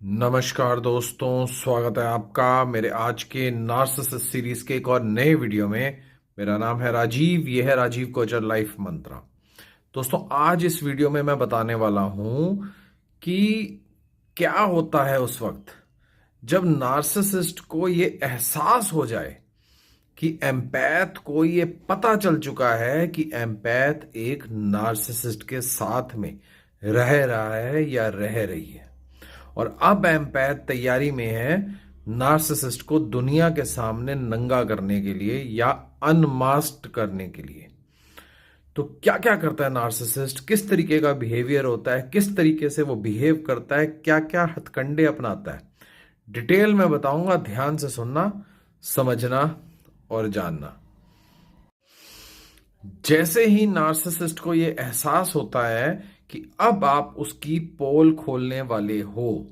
नमस्कार दोस्तों, स्वागत है आपका मेरे आज के नार्सिसिस्ट सीरीज के एक और नए वीडियो में। मेरा नाम है राजीव, यह है राजीव कोचर लाइफ मंत्रा। दोस्तों, आज इस वीडियो में मैं बताने वाला हूं कि क्या होता है उस वक्त जब नार्सिसिस्ट को ये एहसास हो जाए कि एम्पैथ को ये पता चल चुका है कि एम्पैथ एक नार्सिसिस्ट के साथ में रह रहा है या रह रही है, और अब एम्पैथ तैयारी में है नार्सिसिस्ट को दुनिया के सामने नंगा करने के लिए या अनमास्क्ड करने के लिए। तो क्या क्या करता है नार्सिसिस्ट, किस तरीके का बिहेवियर होता है, किस तरीके से वो बिहेव करता है, क्या क्या हथकंडे अपनाता है, डिटेल में बताऊंगा। ध्यान से सुनना, समझना और जानना। जैसे ही नार्सिसिस्ट को ये एहसास होता है कि अब आप उसकी पोल खोलने वाले हो,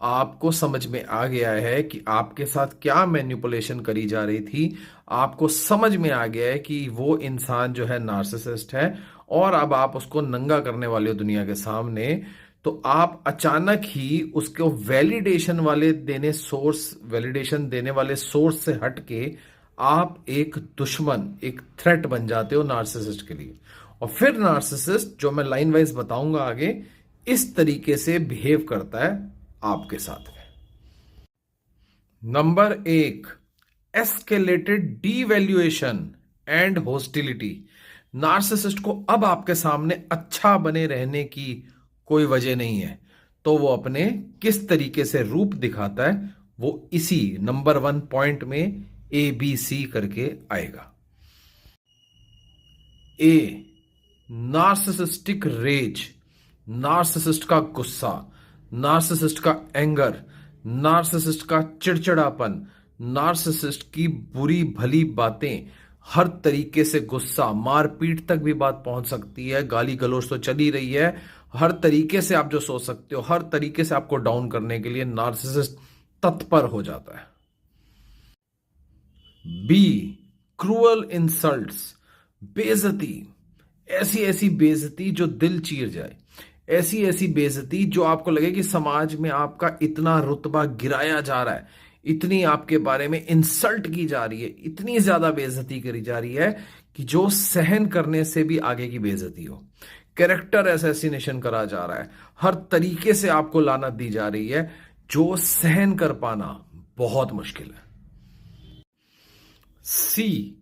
आपको समझ में आ गया है कि आपके साथ क्या मैनिपुलेशन करी जा रही थी, आपको समझ में आ गया है कि वो इंसान जो है नार्सिसिस्ट है, और अब आप उसको नंगा करने वाले हो दुनिया के सामने, तो आप अचानक ही उसको वैलिडेशन देने वाले सोर्स से हटके आप एक दुश्मन, एक थ्रेट बन जाते हो नार्सिसिस्ट के लिए। और फिर नार्सिसिस्ट, जो मैं लाइन वाइज बताऊंगा आगे, इस तरीके से बिहेव करता है आपके साथ में। Number 1, escalated devaluation and hostility. Narcissist को अब आपके सामने अच्छा बने रहने की कोई वजह नहीं है, तो वो अपने किस तरीके से रूप दिखाता है वो इसी नंबर 1 पॉइंट में ABC करके आएगा। ए, नार्सिसिस्टिक रेज, नार्सिसिस्ट का गुस्सा, नार्सिसिस्ट का एंगर, नार्सिसिस्ट का चिड़चिड़ापन, नार्सिसिस्ट की बुरी भली बातें, हर तरीके से गुस्सा, मारपीट तक भी बात पहुंच सकती है, गाली गलौज तो चल ही रही है। हर तरीके से आप जो सोच सकते हो, हर तरीके से आपको डाउन करने के लिए नार्सिसिस्ट तत्पर हो जाता है। बी, क्रूअल इंसल्ट्स, बेइज्जती, ऐसी ऐसी बेइज्जती जो दिल चीर जाए, ऐसी ऐसी बेइज्जती जो आपको लगे कि समाज में आपका इतना रुतबा गिराया जा रहा है, इतनी आपके बारे में इंसल्ट की जा रही है, इतनी ज्यादा बेइज्जती करी जा रही है कि जो सहन करने से भी आगे की बेइज्जती हो। कैरेक्टर असैसिनेशन करा जा रहा है, हर तरीके से आपको लानत दी जा रही है, जो सहन कर पाना बहुत मुश्किल है। सी,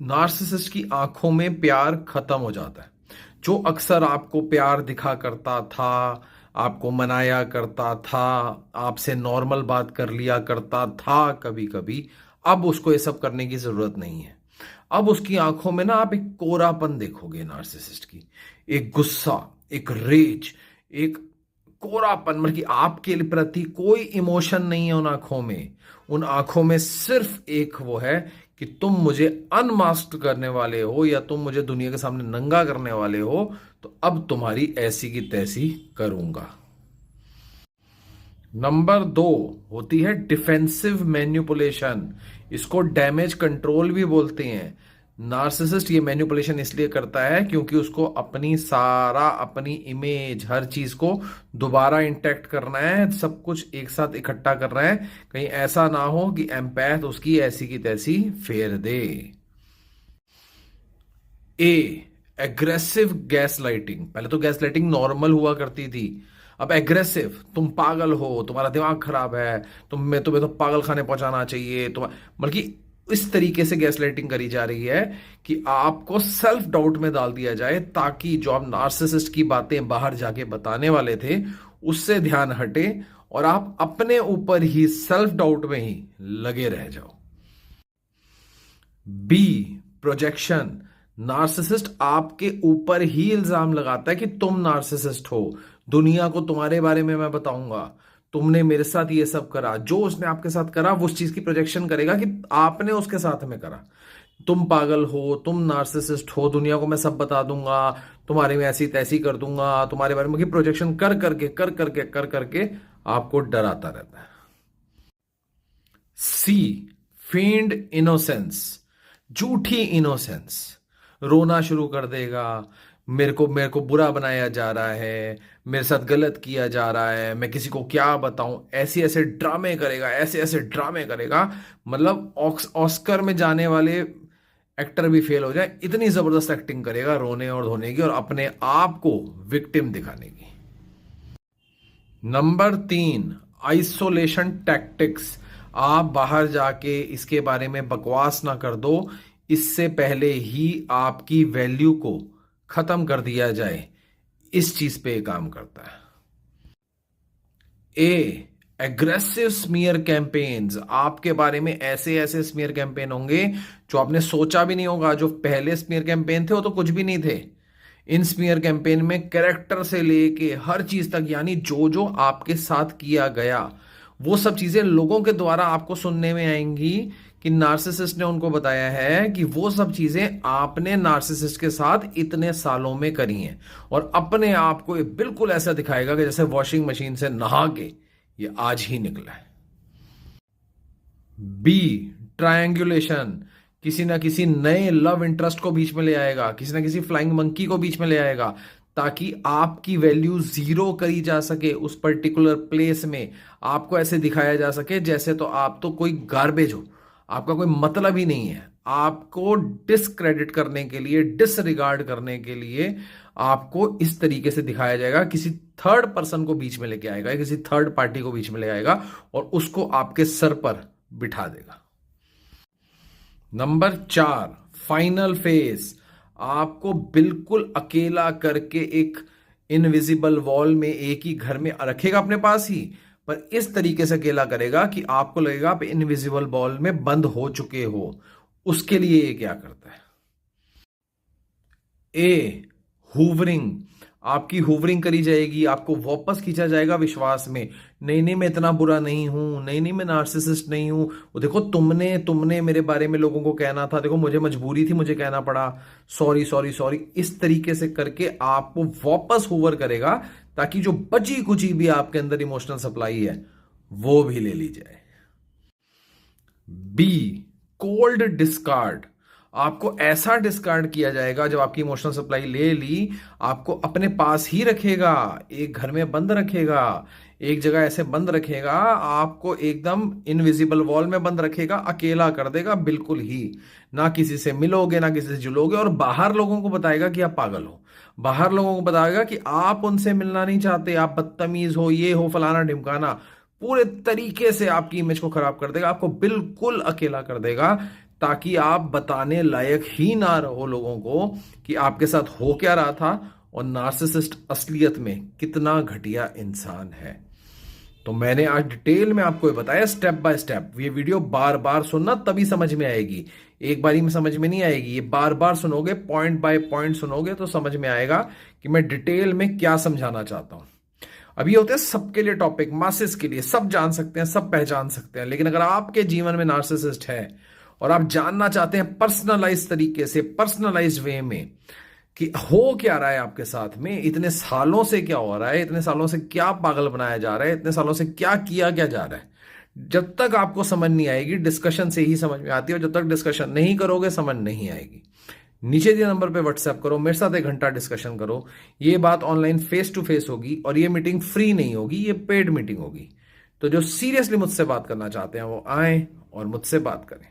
नार्सिसिस्ट की आंखों में प्यार खत्म हो जाता है। जो अक्सर आपको प्यार दिखा करता था, आपको मनाया करता था, आपसे नॉर्मल बात कर लिया करता था कभी कभी, अब उसको ये सब करने की जरूरत नहीं है। अब उसकी आंखों में ना आप एक कोरापन देखोगे नार्सिसिस्ट की, एक गुस्सा, एक रेज, एक कोरापन, मतलब कि आपके प्रति कोई इमोशन नहीं है उन आंखों में। उन आंखों में सिर्फ एक वो है कि तुम मुझे अनमास्क करने वाले हो या तुम मुझे दुनिया के सामने नंगा करने वाले हो, तो अब तुम्हारी ऐसी की तैसी करूंगा। नंबर 2 होती है डिफेंसिव मैन्युपुलेशन। इसको डैमेज कंट्रोल भी बोलते हैं। नार्सिसिस्ट ये मैन्युपुलेशन इसलिए करता है क्योंकि उसको अपनी इमेज, हर चीज को दोबारा इंटैक्ट करना है, सब कुछ एक साथ इकट्ठा कर रहा है, कहीं ऐसा ना हो कि एम्पैथ उसकी ऐसी की तैसी फेर दे। ए, एग्रेसिव गैस लाइटिंग। पहले तो गैस लाइटिंग नॉर्मल हुआ करती थी, अब एग्रेसिव, तुम पागल हो, तुम्हारा दिमाग खराब है, तुम्हें तो पागल खाने पहुंचाना चाहिए, तुम, बल्कि इस तरीके से गैस लाइटिंग करी जा रही है कि आपको सेल्फ डाउट में डाल दिया जाए, ताकि जो आप नार्सिसिस्ट की बातें बाहर जाके बताने वाले थे उससे ध्यान हटे और आप अपने ऊपर ही सेल्फ डाउट में ही लगे रह जाओ। B, projection. नार्सिसिस्ट आपके ऊपर ही इल्जाम लगाता है कि तुम नार्सिसिस्ट हो, दुनिया को तुम्हारे बारे में मैं बताऊंगा, तुमने मेरे साथ ये सब करा, जो उसने आपके साथ करा वो उस चीज की प्रोजेक्शन करेगा कि आपने उसके साथ में करा। तुम पागल हो, तुम नार्सिसिस्ट हो, दुनिया को मैं सब बता दूंगा, तुम्हारे में ऐसी तैसी कर दूंगा, तुम्हारे बारे में प्रोजेक्शन कर करके आपको डराता रहता है। सी, फेंड इनोसेंस, झूठी इनोसेंस। रोना शुरू कर देगा, मेरे को बुरा बनाया जा रहा है, मेरे साथ गलत किया जा रहा है, मैं किसी को क्या बताऊं, ऐसे ऐसे ड्रामे करेगा, ऐसे ऐसे ड्रामे करेगा। मतलब ऑस्कर में जाने वाले एक्टर भी फेल हो जाए, इतनी जबरदस्त एक्टिंग करेगा रोने और धोने की और अपने आप को विक्टिम दिखाने की। Number 3, isolation tactics. आप बाहर जाके इसके बारे में बकवास ना कर दो, इससे पहले ही आपकी वैल्यू को खत्म कर दिया जाए, इस चीज पे काम करता है। ए, एग्रेसिव स्मीयर कैंपेन्स। आपके बारे में ऐसे ऐसे स्मीयर कैंपेन होंगे जो आपने सोचा भी नहीं होगा। जो पहले स्मीयर कैंपेन थे वो तो कुछ भी नहीं थे। इन स्मीयर कैंपेन में कैरेक्टर से लेके हर चीज तक, यानी जो जो आपके साथ किया गया वो सब चीजें लोगों के द्वारा आपको सुनने में आएंगी कि नार्सिसिस्ट ने उनको बताया है कि वो सब चीजें आपने नार्सिसिस्ट के साथ इतने सालों में करी हैं, और अपने आप को ये बिल्कुल ऐसा दिखाएगा कि जैसे वॉशिंग मशीन से नहा के ये आज ही निकला है। B, triangulation. किसी ना किसी नए लव इंटरेस्ट को बीच में ले आएगा, किसी ना किसी फ्लाइंग मंकी को बीच में ले आएगा, ताकि आपकी वैल्यू जीरो करी जा सके उस पर्टिकुलर प्लेस में। आपको ऐसे दिखाया जा सके जैसे तो आप तो कोई गार्बेज हो, आपका कोई मतलब ही नहीं है। आपको डिसक्रेडिट करने के लिए, डिसरिगार्ड करने के लिए आपको इस तरीके से दिखाया जाएगा। किसी थर्ड पर्सन को बीच में लेके आएगा, किसी थर्ड पार्टी को बीच में ले आएगा और उसको आपके सर पर बिठा देगा। Number 4, final face. आपको बिल्कुल अकेला करके एक इनविजिबल वॉल में एक ही घर में रखेगा अपने पास ही, पर इस तरीके से अकेला करेगा कि आपको लगेगा आप इनविजिबल वॉल में बंद हो चुके हो। उसके लिए ये क्या करता है? ए, हुवरिंग। आपकी हुवरिंग करी जाएगी, आपको वापस खींचा जाएगा विश्वास में। नहीं नहीं, मैं इतना बुरा नहीं हूं, नहीं नहीं, मैं नार्सिसिस्ट नहीं हूं। वो देखो, तुमने तुमने मेरे बारे में लोगों को कहना था, देखो मुझे मजबूरी थी, मुझे कहना पड़ा, सॉरी सॉरी सॉरी। इस तरीके से करके आपको वापस हुवर करेगा, ताकि जो बची कुची भी आपके अंदर इमोशनल सप्लाई है वो भी ले ली जाए। B, cold discard. आपको ऐसा डिस्कार्ड किया जाएगा, जब आपकी इमोशनल सप्लाई ले ली, आपको अपने पास ही रखेगा, एक घर में बंद रखेगा, एक जगह ऐसे बंद रखेगा, आपको एकदम इनविजिबल वॉल में बंद रखेगा, अकेला कर देगा बिल्कुल ही। ना किसी से मिलोगे, ना किसी से जुलोगे, और बाहर लोगों को बताएगा कि आप पागल हो। बाहर लोगों को बताएगा कि आप उनसे मिलना नहीं चाहते, आप बदतमीज हो, ये हो, फलाना ढिमकाना। पूरे तरीके से आपकी इमेज को खराब कर देगा, आपको बिल्कुल अकेला कर देगा, ताकि आप बताने लायक ही ना रहो लोगों को कि आपके साथ हो क्या रहा था और नार्सिसिस्ट असलियत में कितना घटिया इंसान है। तो मैंने आज डिटेल में आपको ये बताया, स्टेप बाय स्टेप। ये वीडियो बार बार सुनना, तभी समझ में आएगी। एक बारी में समझ में नहीं आएगी, ये बार बार सुनोगे, पॉइंट बाय पॉइंट सुनोगे, तो समझ में आएगा कि मैं डिटेल में क्या समझाना चाहता हूं। अभी होते हैं सबके लिए टॉपिक, मासेस के लिए, सब जान सकते हैं, सब पहचान सकते हैं। लेकिन अगर आपके जीवन में नार्सिसिस्ट है और आप जानना चाहते हैं पर्सनलाइज तरीके से, पर्सनलाइज वे में, कि हो क्या रहा है आपके साथ में, इतने सालों से क्या हो रहा है, इतने सालों से क्या पागल बनाया जा रहा है, इतने सालों से क्या किया क्या जा रहा है, जब तक आपको समझ नहीं आएगी, डिस्कशन से ही समझ में आती है, और जब तक डिस्कशन नहीं करोगे समझ नहीं आएगी। नीचे दिए नंबर पे व्हाट्सएप करो, मेरे साथ 1 घंटा डिस्कशन करो। ये बात ऑनलाइन फेस टू फेस होगी, और ये मीटिंग फ्री नहीं होगी, ये पेड मीटिंग होगी। तो जो सीरियसली मुझसे बात करना चाहते हैं वो आए और मुझसे बात करें।